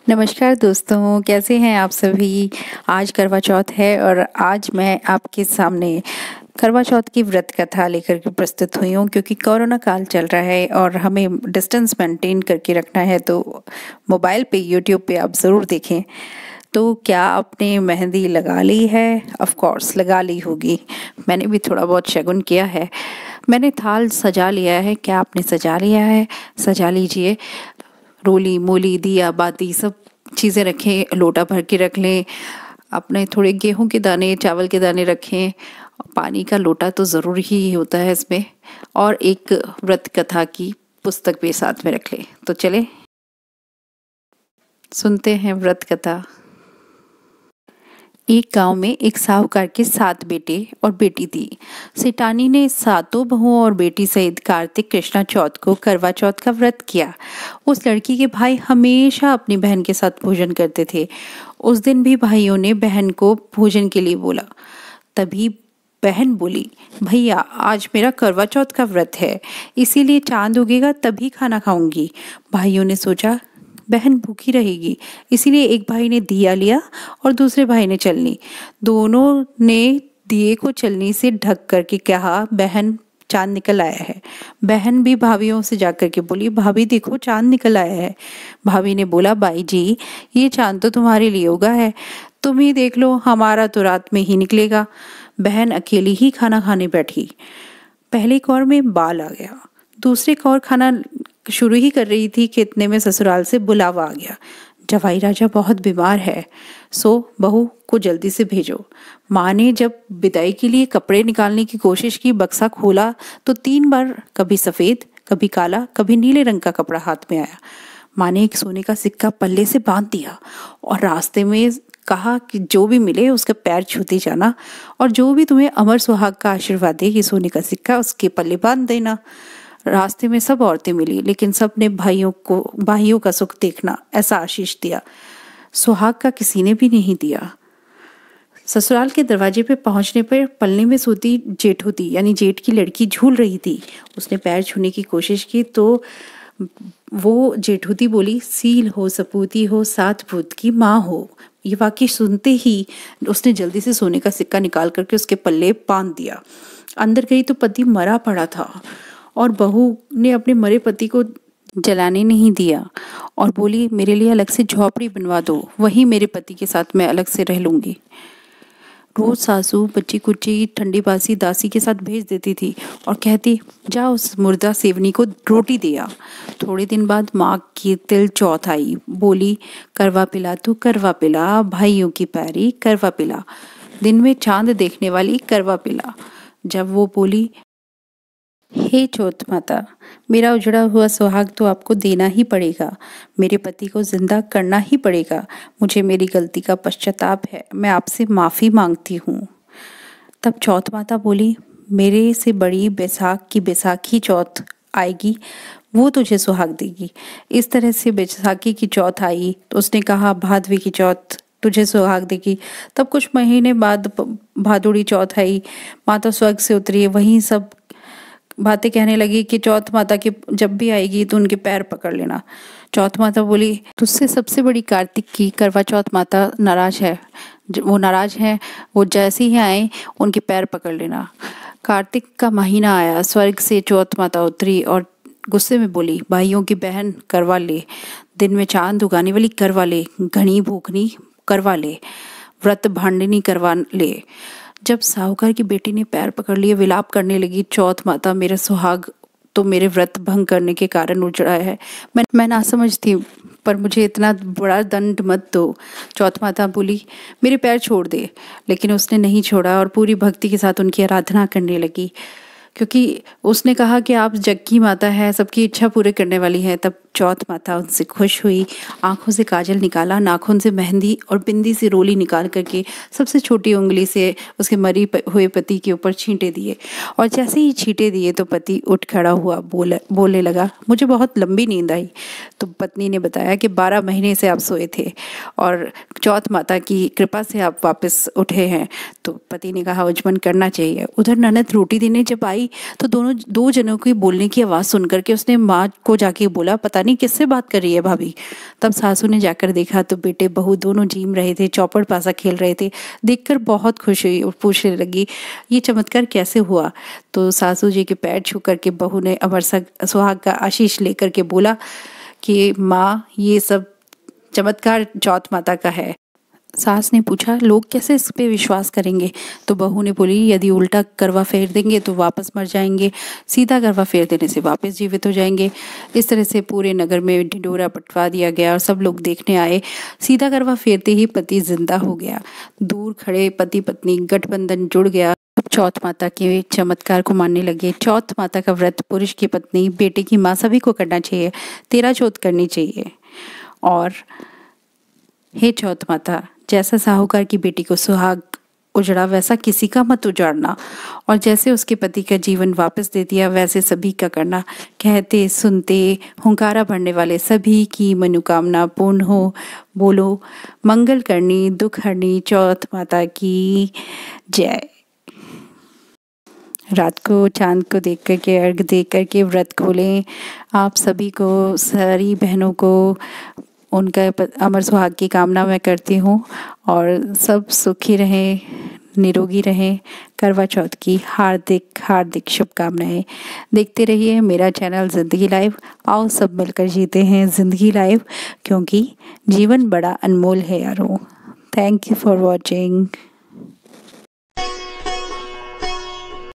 नमस्कार दोस्तों, कैसे हैं आप सभी। आज करवा चौथ है और आज मैं आपके सामने करवा चौथ की व्रत कथा लेकर के प्रस्तुत हुई हूँ, क्योंकि कोरोना काल चल रहा है और हमें डिस्टेंस मेंटेन करके रखना है। तो मोबाइल पे यूट्यूब पे आप ज़रूर देखें। तो क्या आपने मेहंदी लगा ली है? ऑफ कोर्स लगा ली होगी। मैंने भी थोड़ा बहुत शगुन किया है। मैंने थाल सजा लिया है। क्या आपने सजा लिया है? सजा लीजिए। रोली मोली दिया बाती सब चीज़ें रखें, लोटा भर के रख लें। अपने थोड़े गेहूं के दाने, चावल के दाने रखें। पानी का लोटा तो ज़रूरी ही होता है इसमें। और एक व्रत कथा की पुस्तक भी साथ में रख लें। तो चले सुनते हैं व्रत कथा। एक गांव में एक साहूकार के 7 बेटे और बेटी थी। सेठानी ने सातों बहुओं और बेटी सहित कार्तिक कृष्णा चौथ को करवा चौथ का व्रत किया। उस लड़की के भाई हमेशा अपनी बहन के साथ भोजन करते थे। उस दिन भी भाइयों ने बहन को भोजन के लिए बोला। तभी बहन बोली, भैया आज मेरा करवा चौथ का व्रत है, इसीलिए चांद उगेगा तभी खाना खाऊंगी। भाइयों ने सोचा बहन भूखी रहेगी, इसीलिए एक भाई ने दिया लिया और दूसरे भाई ने चलनी। दोनों ने दिए को चलनी से ढक करके कहा, बहन चांद निकल आया है। बहन भी भाभीियों से जाकर के बोली, भाभी देखो चांद निकल आया है। भाभी ने बोला, बाई जी ये चांद तो तुम्हारे लिए उगा है, तुम ही देख लो, हमारा तो रात में ही निकलेगा। बहन अकेली ही खाना खाने बैठी। पहले कौर में बाल आ गया। दूसरे कौर खाना शुरू ही कर रही थी कि इतने में ससुराल से बुलावा आ गया। जवाई राजा बहुत बीमार है, सो बहू को जल्दी से भेजो। माँ ने जब विदाई के लिए कपड़े निकालने की कोशिश की, बक्सा खोला तो 3 बार कभी सफेद, कभी काला, कभी नीले रंग का कपड़ा हाथ में आया। माँ ने एक सोने का सिक्का पल्ले से बांध दिया और रास्ते में कहा कि जो भी मिले उसका पैर छूते जाना, और जो भी तुम्हें अमर सुहाग का आशीर्वाद दे ये सोने का सिक्का उसके पल्ले बांध देना। रास्ते में सब औरतें मिली, लेकिन सब ने भाइयों का सुख देखना ऐसा आशीष दिया। सुहाग का किसी ने भी नहीं दिया। ससुराल के दरवाजे पे पहुंचने पर पलने में सोती जेठू थी, यानी जेठ की लड़की झूल रही थी। उसने पैर छूने की कोशिश की तो वो जेठूती बोली, सील हो सपूती हो, 7 भूत की माँ हो। ये वाक्य सुनते ही उसने जल्दी से सोने का सिक्का निकाल करके उसके पल्ले बांध दिया। अंदर गई तो पति मरा पड़ा था और बहू ने अपने मरे पति को जलाने नहीं दिया और बोली, मेरे लिए अलग से झोपड़ी बनवा दो, वहीं मेरे पति के साथ मैं अलग से रह लूंगी। रोज सासू बच्ची कुच्ची ठंडी बासी दासी के साथ भेज देती थी और कहती, जा उस मुर्दा सेवनी को रोटी दिया। थोड़े दिन बाद माँ की तिल चौथ आई। बोली, करवा पिला तू करवा पिला, भाइयों की पैरी करवा पिला, दिन में चांद देखने वाली करवा पिला। जब वो बोली, हे चौथ माता, मेरा उजड़ा हुआ सुहाग तो आपको देना ही पड़ेगा, मेरे पति को जिंदा करना ही पड़ेगा, मुझे मेरी गलती का पश्चाताप है, मैं आपसे माफ़ी मांगती हूँ। तब चौथ माता बोली, मेरे से बड़ी बैसाख की बैसाखी चौथ आएगी, वो तुझे सुहाग देगी। इस तरह से बैसाखी की चौथ आई तो उसने कहा, भादवी की चौथ तुझे सुहाग देगी। तब कुछ महीने बाद भादुड़ी चौथ आई, माता स्वर्ग से उतरी। वहीं सब बातें कहने लगी कि चौथ माता की जब भी आएगी तो उनके पैर पकड़ लेना। चौथ माता बोली, तुझसे सबसे बड़ी कार्तिक की करवा चौथ माता नाराज है, वो नाराज है, वो जैसे ही आए उनके पैर पकड़ लेना। कार्तिक का महीना आया, स्वर्ग से चौथ माता उतरी और गुस्से में बोली, भाइयों की बहन करवा ले, दिन में चांद उगाने वाली करवा ले, घनी भूखनी करवा ले, व्रत भांडनी करवा ले। जब साहूकार की बेटी ने पैर पकड़ लिए, विलाप करने लगी, चौथ माता मेरा सुहाग तो मेरे व्रत भंग करने के कारण उजड़ा है। मैं ना समझती, पर मुझे इतना बड़ा दंड मत दो। चौथ माता बोली, मेरे पैर छोड़ दे, लेकिन उसने नहीं छोड़ा और पूरी भक्ति के साथ उनकी आराधना करने लगी, क्योंकि उसने कहा कि आप जग की माता है, सबकी इच्छा पूरे करने वाली है। तब चौथ माता उनसे खुश हुई, आंखों से काजल निकाला, नाखून से मेहंदी और बिंदी से रोली निकाल करके सबसे छोटी उंगली से उसके मरी हुए पति के ऊपर छींटे दिए। और जैसे ही छींटे दिए तो पति उठ खड़ा हुआ, बोलने लगा, मुझे बहुत लंबी नींद आई। तो पत्नी ने बताया कि 12 महीने से आप सोए थे और चौथ माता की कृपा से आप वापस उठे हैं। तो पति ने कहा, उजमन करना चाहिए। उधर ननद रोटी देने जब आई आई तो दोनों दो जनों की बोलने की आवाज़ सुन करके उसने माँ को जाके बोला, पता नहीं किससे बात कर रही है भाभी। तब सासू ने जाकर देखा तो बेटे बहू दोनों झीम रहे थे, चौपड़ पासा खेल रहे थे। देखकर बहुत खुश हुई और पूछने लगी, ये चमत्कार कैसे हुआ? तो सासू जी के पैर छू करके बहू ने अमर सुहाग का आशीष लेकर के बोला कि माँ, ये सब चमत्कार चौथ माता का है। सास ने पूछा, लोग कैसे इस पे विश्वास करेंगे? तो बहू ने बोली, यदि उल्टा करवा फेर देंगे तो वापस मर जाएंगे, सीधा करवा फेर देने से वापस जीवित हो जाएंगे। इस तरह से पूरे नगर में ढिंडोरा पटवा दिया गया और सब लोग देखने आए। सीधा करवा फेरते ही पति जिंदा हो गया। दूर खड़े पति पत्नी गठबंधन जुड़ गया। चौथ माता के चमत्कार को मानने लगे। चौथ माता का व्रत पुरुष की पत्नी, बेटे की माँ सभी को करना चाहिए। तेरा चौथ करनी चाहिए। और हे चौथ माता, जैसा साहूकार की बेटी को सुहाग उजड़ा वैसा किसी का मत उजाड़ना, और जैसे उसके पति का जीवन वापस दे दिया वैसे सभी का करना। कहते सुनते हुंकारा भरने वाले सभी की मनोकामना पूर्ण हो। बोलो मंगल करनी दुख हरनी चौथ माता की जय। रात को चांद को देख करके, अर्घ देख करके व्रत खोलें। आप सभी को, सारी बहनों को उनका अमर सुहाग की कामना मैं करती हूँ और सब सुखी रहें, निरोगी रहें। करवा चौथ की हार्दिक हार्दिक शुभकामनाएं। देखते रहिए मेरा चैनल ज़िंदगी लाइव। आओ सब मिलकर जीते हैं ज़िंदगी लाइव, क्योंकि जीवन बड़ा अनमोल है यारों। Thank you for watching.